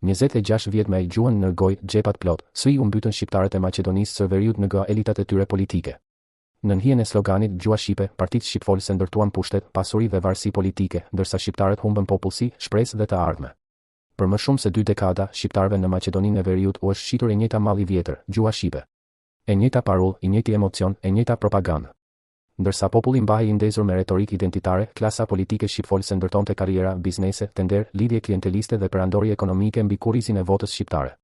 26 vjet me gjuhën në gojë, xhepat plot, sui u mbytën shqiptarët e Maqedonisë së Veriut nga elitat e tyre politike. Në hijen e sloganit Gjua Shqipe, partitë shqipfolëse ndërtuan pushtet, pasuri dhe varësi politike, ndërsa shqiptarët humbën popullsi, shpresë dhe të ardhme. Për më shumë se 2 dekada, shqiptarëve në Maqedoninë e Veriut u është shitur e njëjta mall i vjetër, Gjua Shqipe. E njëjta parull, i njëjti emocion, e njëjta propagandë. Ndërsa populli mbahej i ndezur me retorikë identitare, klasa politike shqipfolëse ndërtonte karriera, biznese, tender, lidhje klienteliste dhe perandori ekonomike mbi kurrizin e votës shqiptare.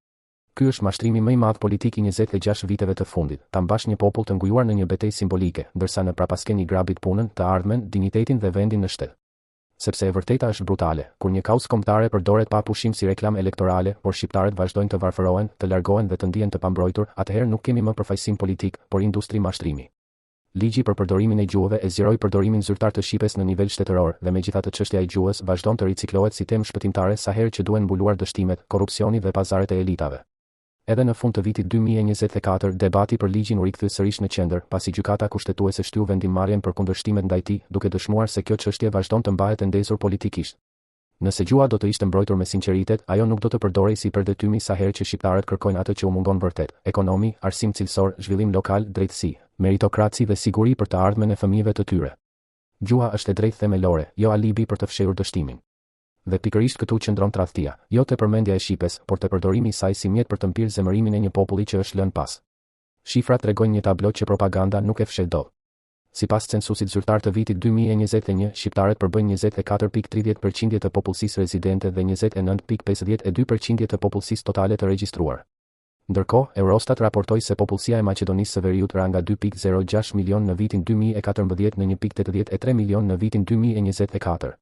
Ky është mashtrimi më i madh politik i 26 viteve të fundit, ta mbash një popull të ngujuar në një betejë simbolike, ndërsa në prapasken i grabit punën, të ardhmen, dinjitetin dhe vendin në shtet. Sepse e vërteta është brutale, kur një kauzë kombëtare përdoret pa pushim si reklam elektorale, por shqiptarët vazhdojnë të varfërohen, të largohen dhe të ndihen të pambrojtur, atëherë nuk kemi më përfaqësim politik, por industri mashtrimi. Ligji për përdorimin e gjuhëve e zgjeroi përdorimin zyrtar të shqipes në nivel shtetëror dhe megjithatë çështja e gjuhës vazhdon të riciklohet si temë shpëtimtare sa herë që duhen mbuluar dështimet, korrupsioni dhe pazaret e elitave. Edhe në fund të vitit 2024, debati për ligjin u rikthye sërish në qendër, pasi gjykata kushtetuese shtyu vendimmarrjen për kundërshtimet ndaj tij, duke dëshmuar se kjo çështje vazhdon të mbahet e ndezur politikisht. Nëse gjua do të ishte mbrojtur me sinqeritet, ajo nuk do të përdorej si përdetyrimi sa herë që shqiptarët kërkojnë atë që u mungon vërtet: ekonomi, arsim cilësor, zhvillim lokal, drejtësi, meritokraci dhe siguri për të ardhmen e fëmijëve të tyre. Gjua është e drejtë themelore, jo alibi për të fshehur dështimin. Dhe pikërisht këtu qëndron tradhtia, jo te përmendja e shqipes, por te përdorimi i saj si mjet për të mpirë zemërimin e një populli që është lënë pas. Shifrat tregojnë një tablo që propaganda nuk e fsheh dot. Sipas censusit zyrtar të vitit 2021, shqiptarët përbëjnë 24.30% të popullsisë rezidente dhe 29.52% të popullsisë totale të regjistruar. Ndërkohë, Eurostat raportoi se popullsia e Maqedonisë së Veriut ra nga 2.06 milion në vitin 2014 në 1.83 milion në vitin 2024.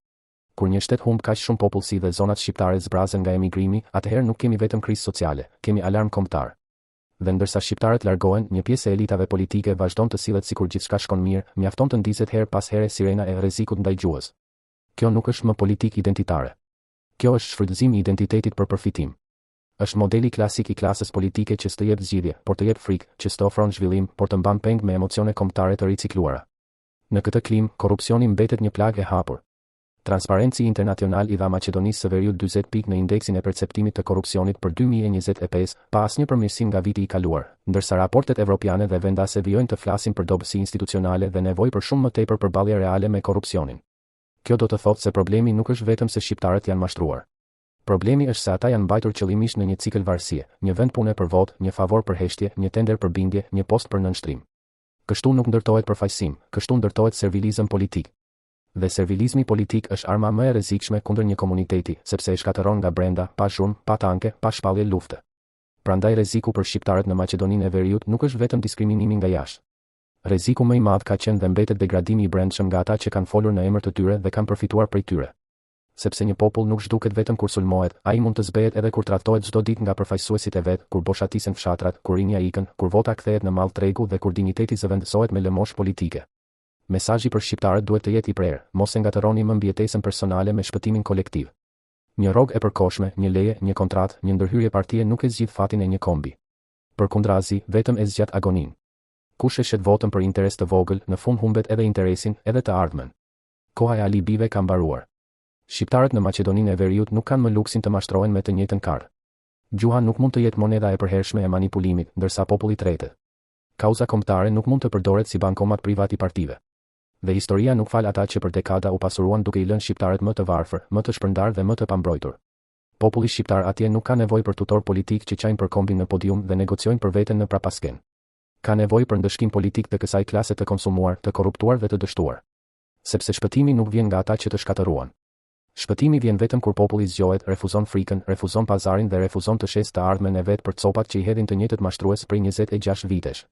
Kur një shtet humb kaq shumë popullsi dhe zonat shqiptare zbrazen nga emigrimi, atëherë nuk kemi vetëm krizë sociale, kemi alarm kombëtar. Dhe ndërsa shqiptarët largohen, një pjesë e elitave politike vazhdon të sillet sikur gjithçka shkon mirë, mjafton të ndizet herë pas here sirena e rrezikut ndaj gjuhës. Kjo nuk është më politikë identitare. Kjo është shfrytëzim i identitetit për përfitim. Është modeli klasik i klasës politike që s'të jep zgjidhje, por të jep frikë, që s'të ofron zhvillim, por të mban peng me emocione kombëtare të ricikluara. Në këtë klim, korrupsioni mbetet një plagë e hapur. Transparency International i dha Maqedonisë së Veriut 40 pikë në indeksin e perceptimit të korrupsionit për 2025, pa asnjë përmirësim nga viti i kaluar, ndërsa raportet evropiane dhe vendase vijojnë të flasin për dobësi institucionale dhe nevojë për shumë më tepër përballje reale me korrupsionin. Kjo do të thotë se problemi nuk është vetëm se shqiptarët janë mashtruar. Problemi është se ata janë mbajtur qëllimisht në një cikël varësie, një vend pune për votë, një favor për heshtje, një tender për bindje, një post për nënshtrim. Kështu nuk ndërtohet përfaqësim, kështu ndërtohet servilizëm politik. Dhe servilizmi politik është arma më e rrezikshme kundër një komuniteti, sepse e shkatëron nga brenda, pa zhurmë, pa tanke, pa shpallje lufte. Prandaj rreziku për shqiptarët në Maqedoninë e Veriut nuk është vetëm diskriminimi nga jashtë. Rreziku më i madh ka qenë dhe mbetet degradimi i brendshëm nga ata që kanë folur në emër të tyre dhe kanë përfituar prej tyre. Sepse një popull nuk zhduket vetëm kur sulmohet, ai mund të zbehet edhe kur tradhtohet çdo ditë nga përfaqësuesit e vet, kur boshatisen fshatrat, kur rinja ikën, kur vota kthehet në mall tregu dhe kur dinjiteti zëvendësohet me lëmosh politike. Mesazhi për shqiptarët duhet të jetë i prerë, mos e ngatëroni më mbijetesën personale me shpëtimin kolektiv. Një rrogë e përkohshme, një leje, një kontratë, një ndërhyrje partie nuk e zgjidh fatin e një kombi. Përkundrazi, vetëm e zgjat agoninë. Kush e shet votën për interes të vogël, në fund humbet edhe interesin, edhe të ardhmen. Koha e alibive ka mbaruar. Shqiptarët në Maqedoninë e Veriut nuk kanë më luksin të mashtrohen me të njëjtën kartë. Gjuha nuk mund të jetë moneda e përhershme e manipulimit, ndërsa populli tretet. Kauza kombëtare nuk mund të përdoret si bankomat privat i partive. Dhe historia nuk fal ata që për dekada u pasuruan duke i lënë shqiptarët më të varfër, më të shpërndar dhe më të pambrojtur. Populli shqiptar atje nuk ka nevojë për tutor politik që çajnë për kombin në podium dhe negociojnë për veten në prapasken. Ka nevojë për ndëshkim politik të kësaj klase të konsumuar, të korruptuar dhe të dështuar. Sepse shpëtimi nuk vjen nga ata që të shkatëruan. Shpëtimi vjen vetëm kur populli zgjohet, refuzon frikën, refuzon pazarin dhe refuzon të shes të ardhmen e vet për copat që i hedhin të njëjtët mashtrues prej 26 vitesh.